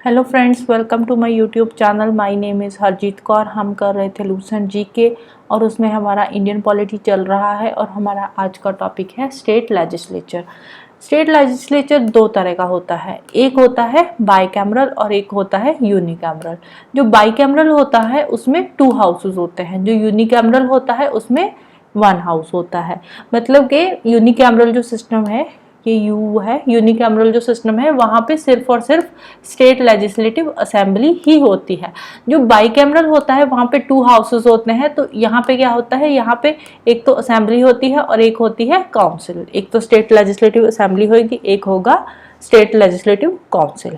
Hello friends, welcome to my YouTube channel. My name is Harjeet Kaur. हम कर रहे थे लूसेंट जीके और उसमें हमारा इंडियन पॉलिटी चल रहा है और हमारा आज का टॉपिक है स्टेट लेजिस्लेचर। स्टेट लेजिस्लेचर दो तरह का होता है, एक होता है बाइकैमरल और एक होता है यूनिकैमरल। जो बाइकैमरल होता है उसमें 2 हाउसेस होते हैं, जो यूनिकैमरल होता है उसमें 1 हाउस होता है। मतलब कि यूनिकैमरल जो सिस्टम है, ये यू है, यूनिकैमरल जो सिस्टम है वहाँ पे सिर्फ और सिर्फ स्टेट लेजिस्लेटिव असेंबली ही होती है। जो बाइकैमरल होता है वहाँ पे 2 हाउसेस होते हैं। तो यहाँ पे क्या होता है, यहाँ पे एक तो असेंबली होती है और एक होती है काउंसिल। एक तो स्टेट लेजिस्लेटिव असेंबली होगी, एक होगा स्टेट लेजिस्लेटिव काउंसिल।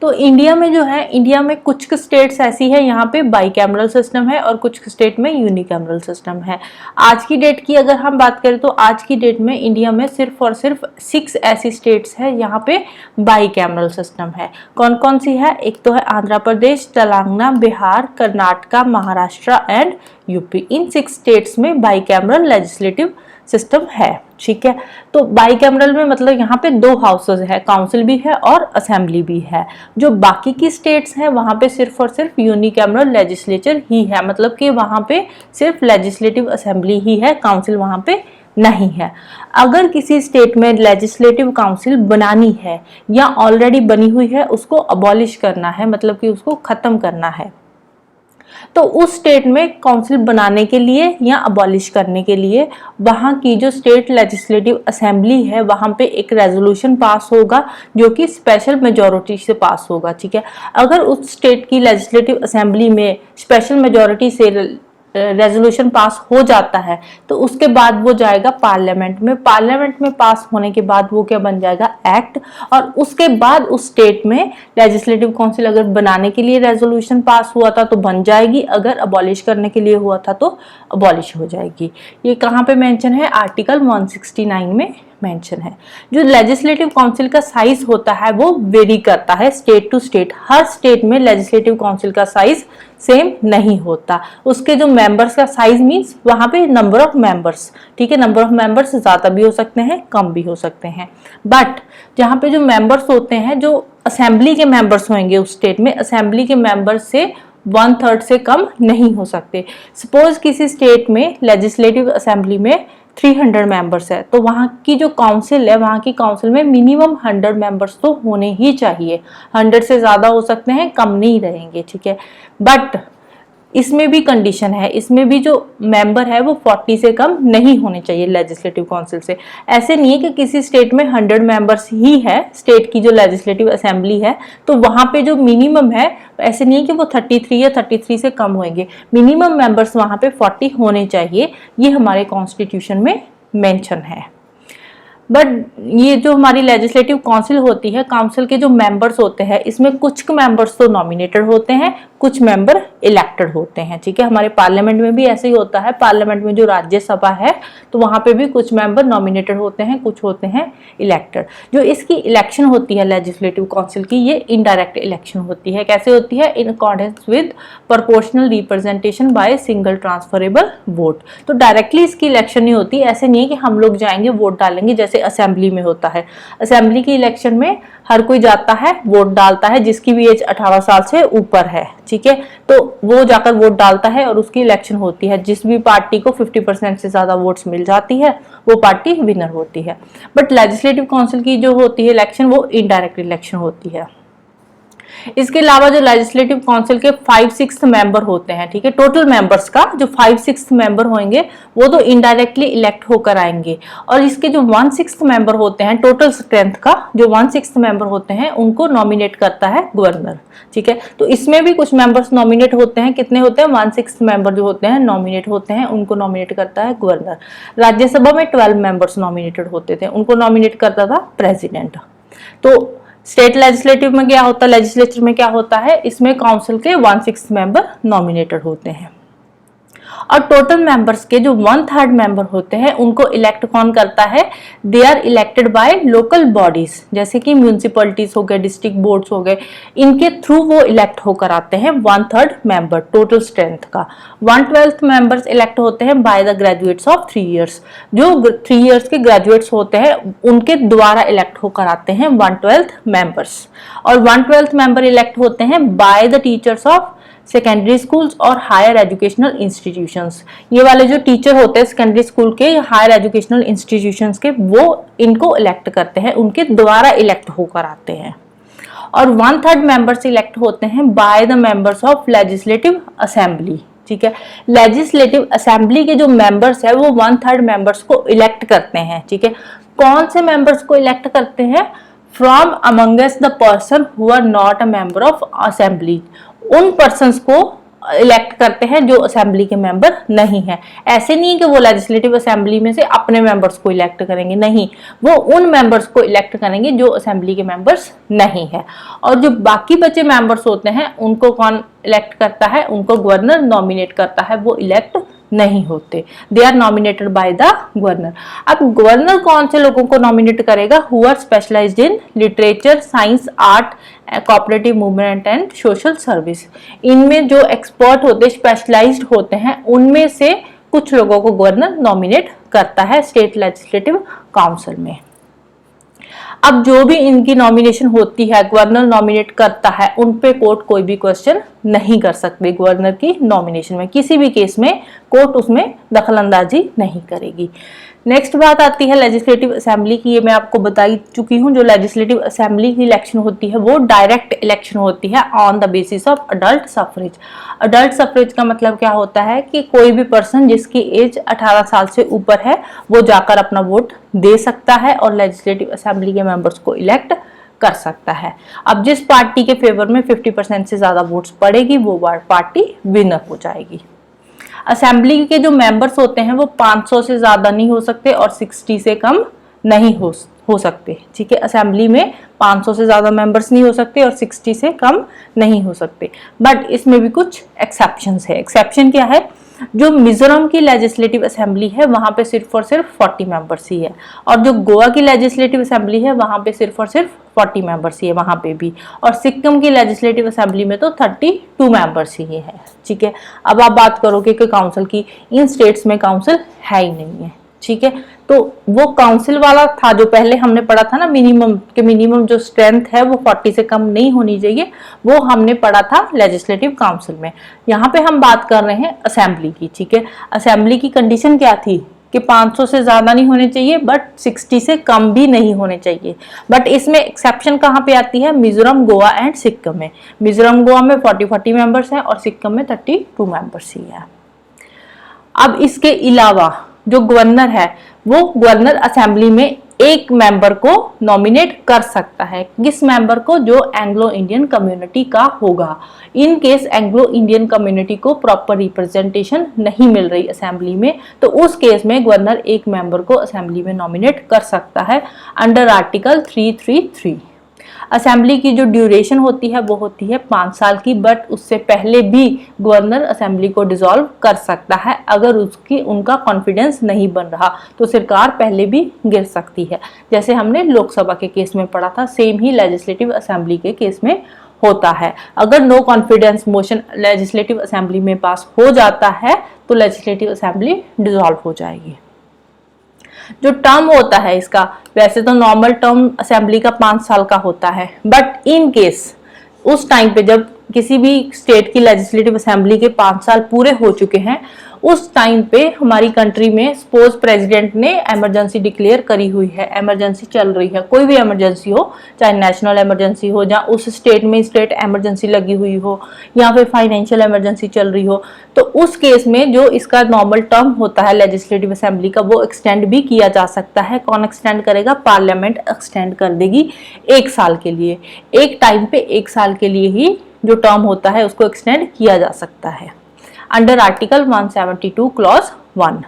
तो इंडिया में जो है, इंडिया में कुछ स्टेट्स ऐसी है यहाँ पे बाइकैमरल सिस्टम है और कुछ स्टेट में यूनिकैमरल सिस्टम है। आज की डेट की अगर हम बात करें तो आज की डेट में इंडिया में सिर्फ और सिर्फ 6 ऐसी स्टेट्स है यहाँ पे बाइकैमरल सिस्टम है। कौन कौन सी है? एक तो है आंध्र प्रदेश, तेलंगाना, बिहार, कर्नाटका, महाराष्ट्र एंड यूपी। इन 6 स्टेट्स में बाइकैमरल लेजिस्लेटिव सिस्टम है। ठीक है, तो बाइकैमरल में मतलब यहाँ पे 2 हाउसेस है, काउंसिल भी है और असेंबली भी है। जो बाकी की स्टेट्स हैं वहाँ पे सिर्फ और सिर्फ यूनिकैमरल लेजिस्लेचर ही है, मतलब कि वहाँ पे सिर्फ लेजिस्लेटिव असेंबली ही है, काउंसिल वहाँ पे नहीं है। अगर किसी स्टेट में लेजिस्लेटिव काउंसिल बनानी है या ऑलरेडी बनी हुई है, उसको अबॉलिश करना है, मतलब कि उसको खत्म करना है, तो उस स्टेट में काउंसिल बनाने के लिए या अबॉलिश करने के लिए वहाँ की जो स्टेट लेजिस्लेटिव असेंबली है वहाँ पे एक रेजोल्यूशन पास होगा जो कि स्पेशल मेजॉरिटी से पास होगा। ठीक है, अगर उस स्टेट की लेजिस्लेटिव असेंबली में स्पेशल मेजॉरिटी से रेजोल्यूशन पास हो जाता है तो उसके बाद वो जाएगा पार्लियामेंट में। पार्लियामेंट में पास होने के बाद वो क्या बन जाएगा? एक्ट। और उसके बाद उस स्टेट में लेजिस्लेटिव काउंसिल अगर बनाने के लिए रेजोल्यूशन पास हुआ था तो बन जाएगी, अगर अबॉलिश करने के लिए हुआ था तो अबॉलिश हो जाएगी। ये कहाँ पे मेंशन है? आर्टिकल 169 में मेंशन है। जो लेजिस्लेटिव काउंसिल का साइज होता है वो वेरी करता है स्टेट टू स्टेट। हर स्टेट में लेजिस्लेटिव काउंसिल का साइज सेम नहीं होता। उसके जो मेंबर्स का साइज मींस वहां पे नंबर ऑफ मेंबर्स, ठीक है, नंबर ऑफ मेंबर्स ज्यादा भी हो सकते हैं, कम भी हो सकते हैं। बट जहाँ पे जो मेंबर्स होते हैं, जो असेंबली के मेंबर्स होंगे उस स्टेट में, असेंबली के मेंबर्स से 1/3 से कम नहीं हो सकते। सपोज किसी स्टेट में लेजिस्लेटिव असेंबली में 300 मेंबर्स है तो वहाँ की जो काउंसिल है, वहाँ की काउंसिल में मिनिमम 100 मेंबर्स तो होने ही चाहिए। 100 से ज़्यादा हो सकते हैं, कम नहीं रहेंगे। ठीक है, बट इसमें भी कंडीशन है, इसमें भी जो मेंबर है वो 40 से कम नहीं होने चाहिए लेजिस्लेटिव काउंसिल से। ऐसे नहीं है कि किसी स्टेट में 100 मेंबर्स ही है, स्टेट की जो लेजिस्लेटिव असेंबली है, तो वहां पे जो मिनिमम है, ऐसे नहीं है कि वो 33 या 33 से कम होंगे। मिनिमम मेंबर्स वहां पे 40 होने चाहिए। ये हमारे कॉन्स्टिट्यूशन में मेंशन है। बट ये जो हमारी लेजिस्लेटिव काउंसिल होती है, काउंसिल के जो मेंबर्स होते हैं, इसमें कुछ मेंबर्स तो नॉमिनेटेड होते हैं, कुछ मेंबर इलेक्टेड होते हैं। ठीक है, हमारे पार्लियामेंट में भी ऐसे ही होता है। पार्लियामेंट में जो राज्यसभा है तो वहां पे भी कुछ मेंबर नॉमिनेटेड होते हैं, कुछ होते हैं इलेक्टेड। जो इसकी इलेक्शन होती है लेजिस्लेटिव काउंसिल की, ये इनडायरेक्ट इलेक्शन होती है। कैसे होती है? In accordance with proportional representation by single transferable vote. तो डायरेक्टली इसकी इलेक्शन नहीं होती। ऐसे नहीं है कि हम लोग जाएंगे वोट डालेंगे जैसे असेंबली में होता है। असेंबली की इलेक्शन में हर कोई जाता है, वोट डालता है, जिसकी भी एज 18 साल से ऊपर है। ठीक है, तो वो जाकर वोट डालता है और उसकी इलेक्शन होती है। जिस भी पार्टी को 50% से ज्यादा वोट्स मिल जाती है वो पार्टी विनर होती है। बट लेजिस्लेटिव काउंसिल की जो होती है इलेक्शन, वो इनडायरेक्ट इलेक्शन होती है। इसके अलावा जो लेजिस्लेटिव काउंसिल के 5/6 मेंबर होते हैं, ठीक है, टोटल मेंबर्स का जो 5/6 मेंबर होंगे वो तो इनडायरेक्टली इलेक्ट होकर आएंगे। और इसके जो 1/6 मेंबर होते हैं, टोटल स्ट्रेंथ का जो 1/6 मेंबर होते हैं, उनको नॉमिनेट करता है गवर्नर। ठीक है, तो इसमें भी कुछ मेंबर्स नॉमिनेट होते हैं। कितने होते हैं? 1/6 मेंबर जो होते हैं नॉमिनेट होते हैं, उनको नॉमिनेट करता है गवर्नर। राज्यसभा में 12 मेंबर्स नॉमिनेटेड होते थे, उनको नॉमिनेट करता था प्रेसिडेंट। तो स्टेट लेजिस्लेटिव में क्या होता है, लेजिस्लेचर में क्या होता है, इसमें काउंसिल के 1/6 मेंबर नॉमिनेटेड होते हैं। और टोटल मेंबर्स के जो 1/3 मेंबर होते हैं उनको इलेक्ट कौन करता है, they are elected by local bodies, जैसे कि म्यूनिसिपैलिटीज हो गए, डिस्ट्रिक्ट बोर्ड्स हो गए, इनके थ्रू वो इलेक्ट होकर आते हैं 1/3 मेंबर टोटल स्ट्रेंथ का। 1/12 मेंबर्स इलेक्ट होते हैं by the graduates of 3 years, जो 3 इयर्स के ग्रेजुएट्स होते हैं उनके द्वारा इलेक्ट होकर आते हैं 1/12 मेंबर्स। और 1/12 मेंबर इलेक्ट होते हैं by the teachers of secondary schools और हायर एजुकेशनल इंस्टीट्यूशंस। ये वाले जो टीचर होते हैं सेकेंडरी स्कूल के, हायर एजुकेशनल इंस्टीट्यूशंस के, वो इनको इलेक्ट करते हैं, उनके द्वारा इलेक्ट होकर आते हैं। और 1/3 मेंबर्स इलेक्ट होते हैं by the members of legislative assembly. ठीक है, लेजिस्लेटिव असेंबली के जो मेंबर्स है वो 1/3 मेंबर्स को इलेक्ट करते हैं। ठीक है, कौन से मेंबर्स को इलेक्ट करते हैं, from amongst the person who are not a member of assembly, उन पर्सन्स को इलेक्ट करते हैं जो असेंबली के मेंबर नहीं है। ऐसे नहीं कि वो लेजिस्लेटिव असेंबली में से अपने मेंबर्स को इलेक्ट करेंगे, नहीं, वो उन मेंबर्स को इलेक्ट करेंगे जो असेंबली के मेंबर्स नहीं है। और जो बाकी बचे मेंबर्स होते हैं उनको कौन इलेक्ट करता है, उनको गवर्नर नॉमिनेट करता है, वो इलेक्ट नहीं होते, they are nominated by the governor. अब गवर्नर कौन से लोगों को नॉमिनेट करेगा, who are specialised in literature, science, art, cooperative movement and social service. इनमें जो एक्सपर्ट होते, स्पेशलाइज्ड होते हैं, उनमें से कुछ लोगों को गवर्नर नॉमिनेट करता है स्टेट लेजिस्लेटिव काउंसिल में। अब जो भी इनकी नॉमिनेशन होती है, गवर्नर नॉमिनेट करता है, उन पे कोर्ट कोई भी क्वेश्चन नहीं कर सकते। गवर्नर की नॉमिनेशन में किसी भी केस में कोर्ट उसमें दखलंदाजी नहीं करेगी। नेक्स्ट बात आती है लेजिस्लेटिव असेंबली की। ये मैं आपको बता चुकी हूँ, जो लेजिस्लेटिव असेंबली की इलेक्शन होती है वो डायरेक्ट इलेक्शन होती है on the basis of adult suffrage. Adult suffrage का मतलब क्या होता है कि कोई भी पर्सन जिसकी एज 18 साल से ऊपर है वो जाकर अपना वोट दे सकता है और लेजिस्लेटिव असेंबली के मेंबर्स को इलेक्ट कर सकता है। अब जिस पार्टी के फेवर में 50% से ज्यादा वोट्स पड़ेगी वो पार्टी विनर हो जाएगी। असेंबली के जो मेंबर्स होते हैं वो 500 से ज्यादा नहीं हो सकते और 60 से कम नहीं हो सकते। ठीक है, असेंबली में 500 से ज्यादा मेंबर्स नहीं हो सकते और 60 से कम नहीं हो सकते। बट इसमें भी कुछ एक्सेप्शंस है। एक्सेप्शन क्या है, जो मिजोरम की लेजिस्लेटिव असेंबली है वहां पे सिर्फ और सिर्फ 40 मेंबर्स ही है, और जो गोवा की लेजिस्लेटिव असेंबली है वहां पे सिर्फ और सिर्फ 40 मेंबर्स ही है वहां पे भी, और सिक्किम की लेजिस्लेटिव असेंबली में तो 32 मेंबर्स ही है। ठीक है, अब आप बात करोगे कि काउंसिल की, इन स्टेट्स में काउंसिल है ही नहीं है। ठीक है, तो वो काउंसिल वाला था जो पहले हमने पढ़ा था ना, मिनिमम जो स्ट्रेंथ है वो 40 से कम नहीं होनी चाहिए, वो हमने पढ़ा था लेजिस्लेटिव काउंसिल में। यहाँ पे हम बात कर रहे हैं असेंबली की। ठीक है, असेंबली की कंडीशन क्या थी कि 500 से ज्यादा नहीं होने चाहिए बट 60 से कम भी नहीं होने चाहिए। बट इसमें एक्सेप्शन कहाँ पे आती है, मिजोरम, गोवा एंड सिक्किम में। मिजोरम गोवा में 40 मेंबर्स हैं और सिक्किम में 32 मेंबर्स ही है। अब इसके अलावा जो गवर्नर है वो गवर्नर असेंबली में एक मेंबर को नॉमिनेट कर सकता है। किस मेंबर को, जो एंग्लो इंडियन कम्युनिटी का होगा। In case Anglo Indian community को प्रॉपर रिप्रेजेंटेशन नहीं मिल रही असेंबली में, तो उस केस में गवर्नर एक मेंबर को असेंबली में नॉमिनेट कर सकता है अंडर आर्टिकल 333। असेंबली की जो ड्यूरेशन होती है वो होती है 5 साल की, बट उससे पहले भी गवर्नर असेंबली को डिसॉल्व कर सकता है अगर उनका कॉन्फिडेंस नहीं बन रहा, तो सरकार पहले भी गिर सकती है। जैसे हमने लोकसभा के केस में पढ़ा था, सेम ही लेजिस्लेटिव असेंबली के केस में होता है। अगर no confidence motion legislative assembly में पास हो जाता है तो लेजिस्लेटिव असेंबली डिसॉल्व हो जाएगी। जो टर्म होता है इसका, वैसे तो नॉर्मल टर्म असेंबली का 5 साल का होता है, बट इन केस उस टाइम पे जब किसी भी स्टेट की लेजिस्लेटिव असेंबली के 5 साल पूरे हो चुके हैं, उस टाइम पे हमारी कंट्री में सपोज प्रेसिडेंट ने इमरजेंसी डिक्लेयर करी हुई है, इमरजेंसी चल रही है, कोई भी इमरजेंसी हो, चाहे नेशनल इमरजेंसी हो या उस स्टेट में स्टेट इमरजेंसी लगी हुई हो या फिर फाइनेंशियल इमरजेंसी चल रही हो, तो उस केस में जो इसका नॉर्मल टर्म होता है लेजिस्लेटिव असेंबली का वो एक्सटेंड भी किया जा सकता है। कौन एक्सटेंड करेगा, पार्लियामेंट एक्सटेंड कर देगी 1 साल के लिए। एक टाइम पे 1 साल के लिए ही जो टर्म होता है उसको एक्सटेंड किया जा सकता है अंडर आर्टिकल 172 क्लॉज 1।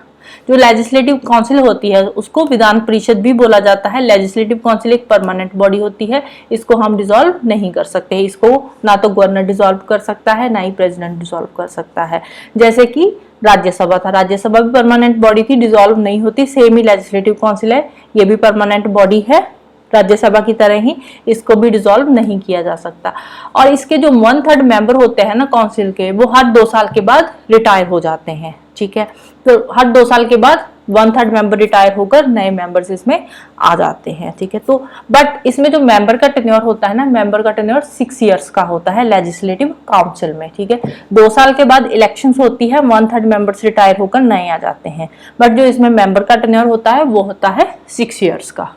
जो लेजिस्लेटिव काउंसिल होती है उसको विधान परिषद भी बोला जाता है। लेजिस्लेटिव काउंसिल एक परमानेंट बॉडी होती है, इसको हम डिसॉल्व नहीं कर सकते। इसको ना तो गवर्नर डिसॉल्व कर सकता है ना ही प्रेसिडेंट डिसॉल्व कर सकता है। जैसे कि राज्यसभा था। राज्यसभा भी परमानेंट बॉडी थी, डिसॉल्व नहीं होती। सेम ही लेजिस्लेटिव काउंसिल है, ये भी परमानेंट बॉडी है राज्यसभा की तरह ही, इसको भी डिसॉल्व नहीं किया जा सकता। और इसके जो 1/3 मेंबर होते हैं ना काउंसिल के, वो हर 2 साल के बाद रिटायर हो जाते हैं। ठीक है, तो हर 2 साल के बाद 1/3 मेंबर रिटायर होकर नए मेंबर्स इसमें आ जाते हैं। ठीक है, तो बट इसमें जो मेंबर का टेन्योर होता है ना, मेंबर का टेन्योर 6 इयर्स का होता है लेजिस्लेटिव काउंसिल में। ठीक है, 2 साल के बाद इलेक्शंस होती है, 1/3 मेंबर्स रिटायर होकर नए आ जाते हैं, बट जो इसमें मेंबर का टेन्योर होता है वो होता है 6 इयर्स का।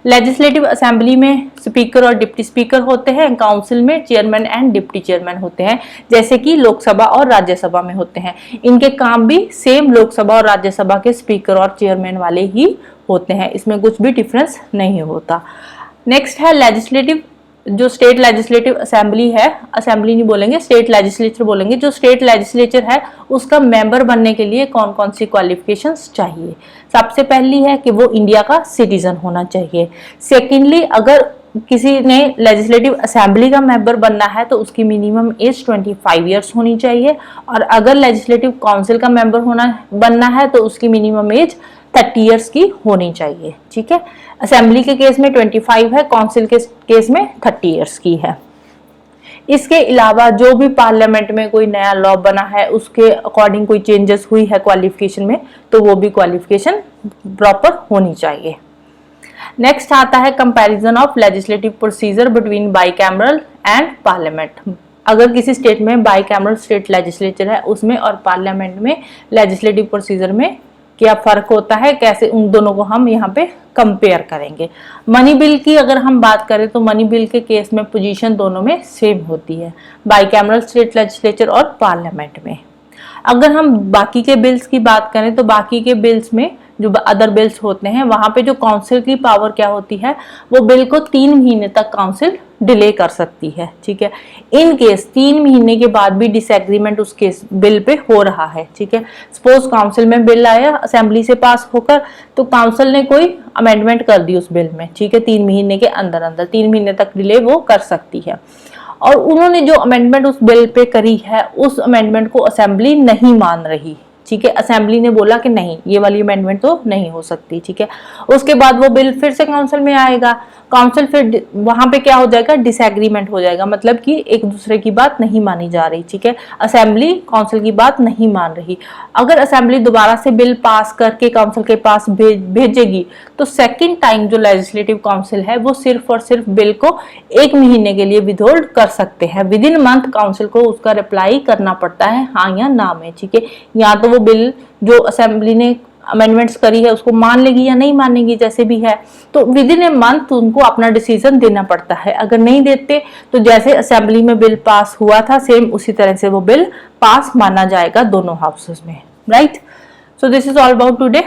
लेजिस्लेटिव असेंबली में स्पीकर और डिप्टी स्पीकर होते हैं, काउंसिल में चेयरमैन एंड डिप्टी चेयरमैन होते हैं, जैसे कि लोकसभा और राज्यसभा में होते हैं। इनके काम भी सेम लोकसभा और राज्यसभा के स्पीकर और चेयरमैन वाले ही होते हैं, इसमें कुछ भी डिफरेंस नहीं होता। नेक्स्ट है लेजिस्लेटिव, जो स्टेट लेजिस्लेटिव असेंबली है, असेंबली नहीं बोलेंगे, स्टेट लेजिस्लेचर बोलेंगे। जो स्टेट लेजिस्लेचर है उसका मेंबर बनने के लिए कौन कौन सी क्वालिफिकेशंस चाहिए? सबसे पहली है कि वो इंडिया का सिटीजन होना चाहिए। सेकेंडली, अगर किसी ने लेजिस्लेटिव असेंबली का मेंबर बनना है तो उसकी मिनिमम एज 25 ईयर्स होनी चाहिए, और अगर लेजिस्लेटिव काउंसिल का मेंबर बनना है तो उसकी मिनिमम एज 30 ईयर्स की होनी चाहिए। ठीक है, असेंबली के केस में 25 है, काउंसिल के केस में 30 ईयर्स की है। इसके अलावा जो भी पार्लियामेंट में कोई नया लॉ बना है उसके अकॉर्डिंग कोई चेंजेस हुई है क्वालिफिकेशन में, तो वो भी क्वालिफिकेशन प्रॉपर होनी चाहिए। नेक्स्ट आता है comparison of legislative procedure between bicameral and parliament. अगर किसी स्टेट में बाइकैमरल स्टेट लेजिस्लेचर है उसमें और पार्लियामेंट में लेजिस्लेटिव प्रोसीजर में क्या फर्क होता है, कैसे उन दोनों को हम यहाँ पे कंपेयर करेंगे। मनी बिल की अगर हम बात करें तो मनी बिल के केस में पोजीशन दोनों में सेम होती है, बाइकैमरल स्टेट लेजिस्लेचर और पार्लियामेंट में। अगर हम बाकी के बिल्स की बात करें तो बाकी के बिल्स में जो अदर बिल्स होते हैं वहां पे जो काउंसिल की पावर क्या होती है, वो बिल को 3 महीने तक काउंसिल डिले कर सकती है। ठीक है, इन केस 3 महीने के बाद भी डिसएग्रीमेंट उस केस बिल पे हो रहा है। ठीक है, सपोज काउंसिल में बिल आया असेंबली से पास होकर, तो काउंसिल ने कोई अमेंडमेंट कर दी उस बिल में। ठीक है, 3 महीने के अंदर अंदर 3 महीने तक डिले वो कर सकती है, और उन्होंने जो अमेंडमेंट उस बिल पे करी है उस अमेंडमेंट को असेंबली नहीं मान रही। ठीक है, असेंबली ने बोला कि नहीं, ये वाली अमेंडमेंट तो नहीं हो सकती। ठीक है, उसके बाद वो बिल फिर से काउंसिल में आएगा, काउंसिल फिर वहां पे क्या हो जाएगा, डिसएग्रीमेंट हो जाएगा, मतलब कि एक दूसरे की बात नहीं मानी जा रही। ठीक है, असेंबली काउंसिल की बात नहीं मान रही। अगर असेंबली दोबारा से बिल पास करके काउंसिल के पास भेजेगी तो सेकेंड टाइम जो लेजिस्लेटिव काउंसिल है वो सिर्फ और सिर्फ बिल को 1 महीने के लिए विदहोल्ड कर सकते हैं। विद इन मंथ काउंसिल को उसका रिप्लाई करना पड़ता है हाँ या ना में। ठीक है, या तो वो बिल जो असेंबली ने अमेंडमेंट्स करी है उसको मान लेगी या नहीं मानेगी, जैसे भी है, तो विद इन ए मंथ उनको अपना डिसीजन देना पड़ता है। अगर नहीं देते तो जैसे असेंबली में बिल पास हुआ था सेम उसी तरह से वो बिल पास माना जाएगा दोनों हाउसेस में। Right, so this is all about today.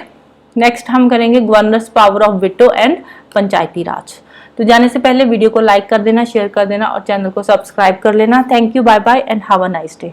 Next हम करेंगे governors power of veto and panchayati raj. तो जाने से पहले वीडियो को लाइक कर देना, शेयर कर देना और चैनल को सब्सक्राइब कर लेना। Thank you, bye bye and have a nice day.